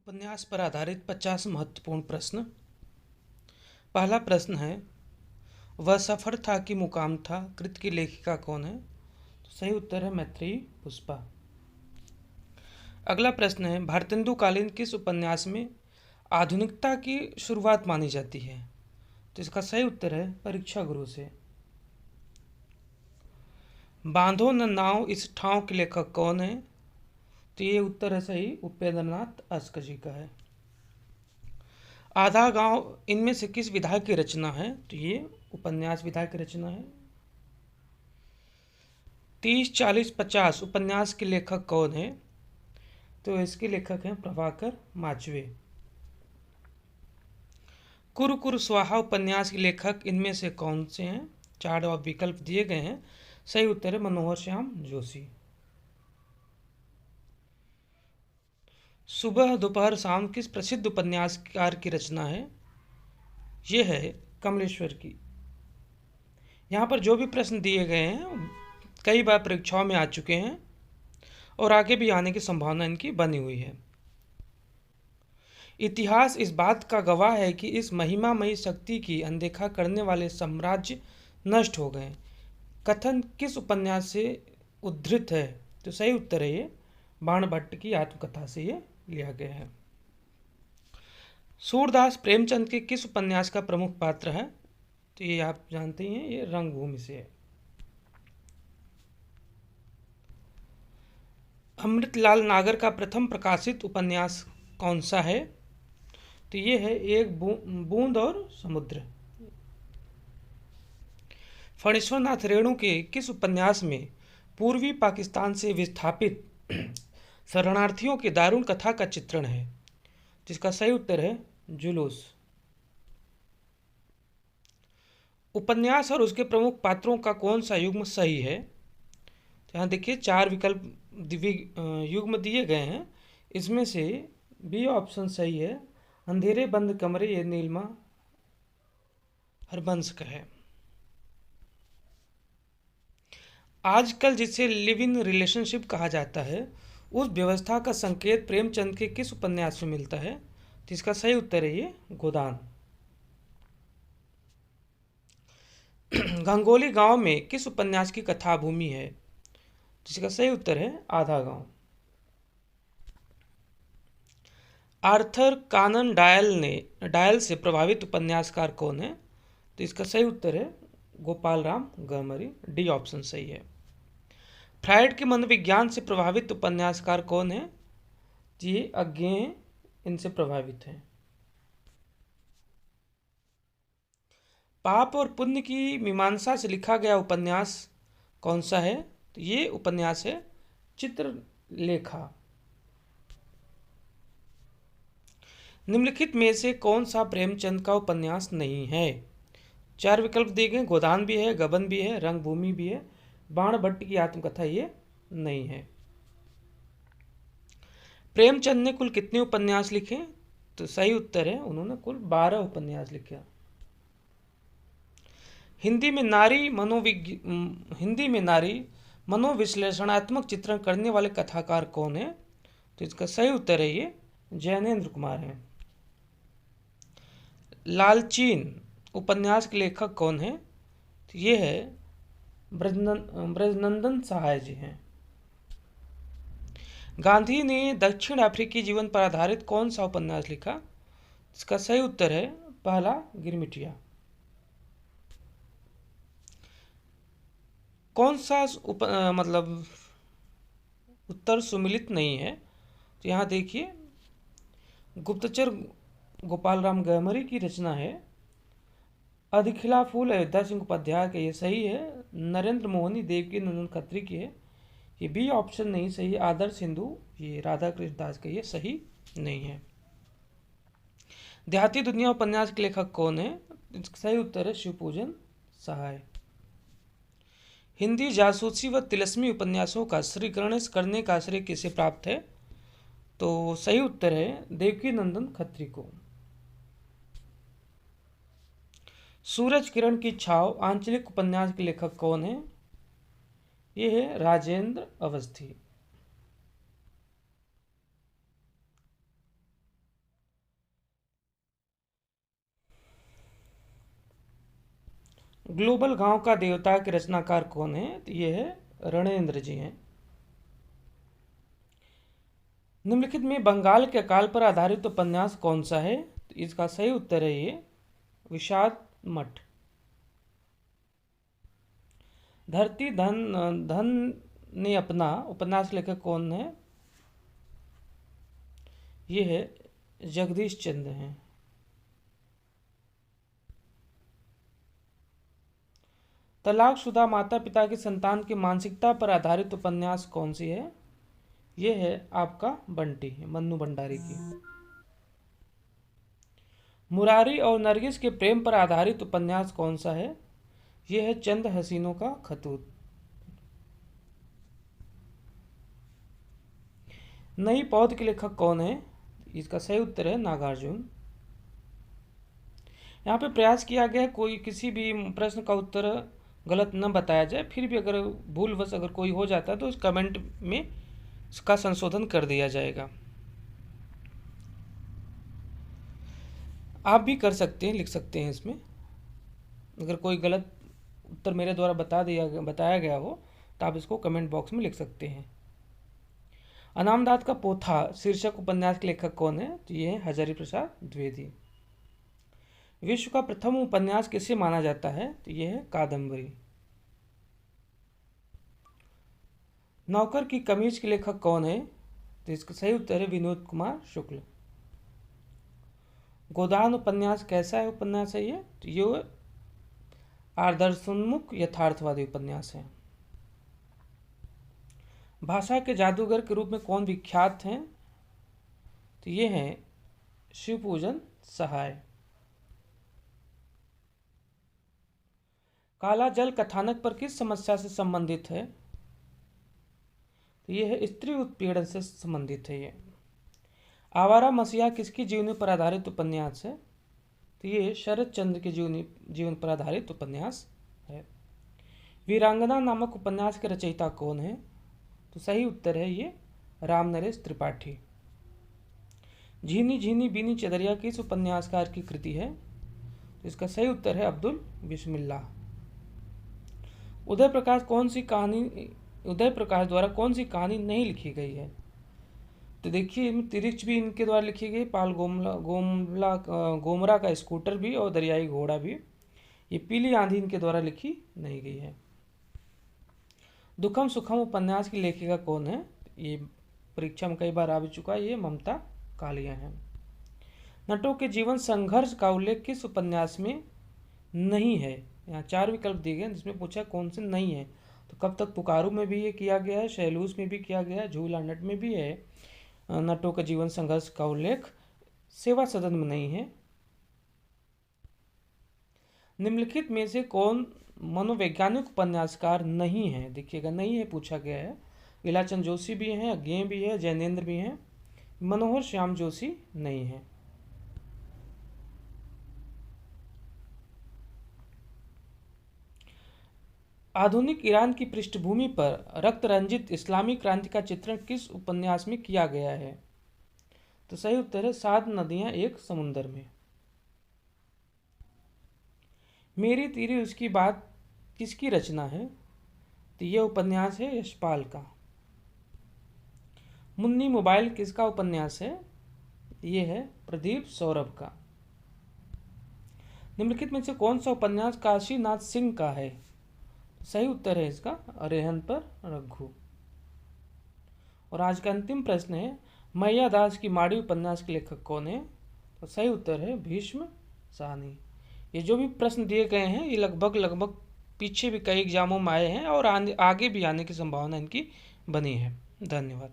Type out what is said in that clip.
उपन्यास पर आधारित 50 महत्वपूर्ण प्रश्न। पहला प्रश्न है, वह सफर था कि मुकाम था, कृत की लेखिका कौन है? तो सही उत्तर है मैत्रेयी पुष्पा। अगला प्रश्न है, भारतेंदु कालीन किस उपन्यास में आधुनिकता की शुरुआत मानी जाती है? तो इसका सही उत्तर है परीक्षा गुरु से। बांधो न नाव इस ठाव के लेखक कौन है? तो ये उत्तर है सही उपेंद्रनाथ अस्क जी का है। आधा गांव इनमें से किस विधा की रचना है? तो ये उपन्यास विधा की रचना है। 30, 40, 50 उपन्यास के लेखक कौन है? तो इसके लेखक हैं प्रभाकर माचवे। कुरु कुरु स्वाहा उपन्यास के लेखक इनमें से कौन से हैं? 4 विकल्प दिए गए हैं। सही उत्तर है मनोहर श्याम जोशी। सुबह दोपहर शाम किस प्रसिद्ध उपन्यासकार की रचना है? ये है कमलेश्वर की। यहाँ पर जो भी प्रश्न दिए गए हैं कई बार परीक्षाओं में आ चुके हैं और आगे भी आने की संभावना इनकी बनी हुई है। इतिहास इस बात का गवाह है कि इस महिमामयी शक्ति की अनदेखा करने वाले साम्राज्य नष्ट हो गए। कथन किस उपन्यास से उद्धृत है? तो सही उत्तर है ये बाणभट्ट की आत्मकथा से ये लिया गया है। सूरदास प्रेमचंद के किस उपन्यास का प्रमुख पात्र है? तो ये आप जानते ही हैं, ये रंगभूमि से है। अमृतलाल नागर का प्रथम प्रकाशित उपन्यास कौन सा है? तो ये है एक बूंद और समुद्र। फणीश्वरनाथ रेणु के किस उपन्यास में पूर्वी पाकिस्तान से विस्थापित शरणार्थियों की दारुण कथा का चित्रण है? जिसका सही उत्तर है जुलूस। उपन्यास और उसके प्रमुख पात्रों का कौन सा युग्म सही है? तो यहाँ देखिए 4 विकल्प युग्म दिए गए हैं। इसमें से बी ऑप्शन सही है, अंधेरे बंद कमरे ये नीलमा हरबंस का है। आजकल जिसे लिव इन रिलेशनशिप कहा जाता है उस व्यवस्था का संकेत प्रेमचंद के किस उपन्यास में मिलता है? तो इसका सही उत्तर है ये गोदान। गंगोली गांव में किस उपन्यास की कथा भूमि है? जिसका सही उत्तर है आधा गांव। आर्थर कानन डायल से प्रभावित उपन्यासकार कौन है? तो इसका सही उत्तर है गोपाल राम गहमरी। डी ऑप्शन सही है। फ्रायड के मनोविज्ञान से प्रभावित उपन्यासकार कौन है? ये अज्ञेय इनसे प्रभावित हैं। पाप और पुण्य की मीमांसा से लिखा गया उपन्यास कौन सा है? तो ये उपन्यास है चित्रलेखा। निम्नलिखित में से कौन सा प्रेमचंद का उपन्यास नहीं है? 4 विकल्प दिए गए, गोदान भी है, गबन भी है, रंगभूमि भी है, बाणभट्ट की आत्मकथा ये नहीं है। प्रेमचंद ने कुल कितने उपन्यास लिखे? तो सही उत्तर है उन्होंने कुल 12 उपन्यास लिखे। हिंदी में नारी मनोविश्लेषणात्मक चित्रण करने वाले कथाकार कौन है? तो इसका सही उत्तर है ये जैनेन्द्र कुमार हैं। लालचीन उपन्यास के लेखक कौन है? तो ये है ब्रजनंदन सहाय जी हैं। गांधी ने दक्षिण अफ्रीकी जीवन पर आधारित कौन सा उपन्यास लिखा? इसका सही उत्तर है पहला गिरमिटिया। कौन सा उत्तर सुमिलित नहीं है? तो यहाँ देखिए गुप्तचर गोपाल राम गहमरी की रचना है। अधिखिला फूल अयोध्या सिंह उपाध्याय का ये सही है। नरेंद्र मोहनी देवकी नंदन खत्री की है। ये बी ऑप्शन नहीं सही। आदर्श हिंदू ये राधा कृष्ण दास का ये सही नहीं है। देहाती दुनिया उपन्यास के लेखक कौन है? इसका सही उत्तर है शिवपूजन सहाय। हिंदी जासूसी व तिलस्मी उपन्यासों का श्रीकरण करने का श्रेय किसे प्राप्त है? तो सही उत्तर है देवकी नंदन खत्री को। सूरज किरण की छाव आंचलिक उपन्यास के लेखक कौन है? ये है राजेंद्र अवस्थी। ग्लोबल गांव का देवता के रचनाकार कौन है? तो ये है रणेंद्र जी हैं। निम्नलिखित में बंगाल के अकाल पर आधारित उपन्यास कौन सा है? तो इसका सही उत्तर है ये विषाद मठ। धरती धन धन ने अपना उपन्यास लेखक कौन है? ये है जगदीश चंद्र हैं। तलाकशुदा माता पिता की संतान की मानसिकता पर आधारित उपन्यास कौन सी है? ये है आपका बंटी, मन्नू भंडारी की। मुरारी और नरगिस के प्रेम पर आधारित उपन्यास कौन सा है? ये है चंद हसीनों का खतूत। नई पौध के लेखक कौन है? इसका सही उत्तर है नागार्जुन। यहाँ पे प्रयास किया गया कोई किसी भी प्रश्न का उत्तर गलत न बताया जाए, फिर भी अगर भूलवश अगर कोई हो जाता है तो उस कमेंट में इसका संशोधन कर दिया जाएगा। आप भी कर सकते हैं, लिख सकते हैं इसमें। अगर कोई गलत उत्तर मेरे द्वारा बताया गया हो तो आप इसको कमेंट बॉक्स में लिख सकते हैं। अनामदाद का पोथा शीर्षक उपन्यास के लेखक कौन है? तो ये है हजारी प्रसाद द्विवेदी। विश्व का प्रथम उपन्यास किसे माना जाता है? तो यह है कादम्बरी। नौकर की कमीज के लेखक कौन है? तो इसका सही उत्तर है विनोद कुमार शुक्ल। गोदान उपन्यास कैसा है उपन्यास है ये? तो ये आदर्शोन्मुख यथार्थवादी उपन्यास है। भाषा के जादूगर के रूप में कौन विख्यात हैं? तो ये हैं शिवपूजन सहाय। काला जल कथानक पर किस समस्या से संबंधित है? तो ये है स्त्री उत्पीड़न से संबंधित है। ये आवारा मसीहा किसकी जीवनी पर आधारित उपन्यास है? तो ये शरद चंद्र के जीवन पर आधारित उपन्यास है। वीरांगना नामक उपन्यास के रचयिता कौन है? तो सही उत्तर है ये राम नरेश त्रिपाठी। झीनी झीनी बीनी चदरिया किस उपन्यासकार की कृति है? तो इसका सही उत्तर है अब्दुल बिस्मिल्लाह। उदय प्रकाश द्वारा कौन सी कहानी नहीं लिखी गई है? तो देखिए तिरिच भी इनके द्वारा लिखी गई, पाल गोमरा का स्कूटर भी और दरियाई घोड़ा भी। ये पीली आंधी इनके द्वारा लिखी नहीं गई है। दुखम सुखम उपन्यास की लेखिका कौन है? ये परीक्षा में कई बार आ भी चुका है, ये ममता कालिया है। नटों के जीवन संघर्ष का उल्लेख किस उपन्यास में नहीं है? यहाँ 4 विकल्प दिए गए जिसमें पूछा कौन से नहीं है। तो कब तक पुकारू में भी ये किया गया है, शैलूस में भी किया गया है, झूला नट में भी है नटों का जीवन संघर्ष का उल्लेख, सेवा सदन में नहीं है। निम्नलिखित में से कौन मनोवैज्ञानिक उपन्यासकार नहीं है? देखिएगा नहीं है पूछा गया है। इलाचंद जोशी भी हैं, अज्ञेय भी है, जैनेन्द्र भी हैं, मनोहर श्याम जोशी नहीं है। आधुनिक ईरान की पृष्ठभूमि पर रक्त रंजित इस्लामी क्रांति का चित्रण किस उपन्यास में किया गया है? तो सही उत्तर है 7 नदियां एक समुंदर में। मेरी तेरी उसकी बात किसकी रचना है? तो यह उपन्यास है यशपाल का। मुन्नी मोबाइल किसका उपन्यास है? यह है प्रदीप सौरभ का। निम्नलिखित में से कौन सा उपन्यास काशीनाथ सिंह का है? सही उत्तर है इसका रेहन पर रघु। और आज का अंतिम प्रश्न है मैया दास की माड़ी उपन्यास के लेखक कौन है? तो सही उत्तर है भीष्म साहनी। ये जो भी प्रश्न दिए गए हैं ये लगभग पीछे भी कई एग्जामों में आए हैं और आगे भी आने की संभावना इनकी बनी है। धन्यवाद।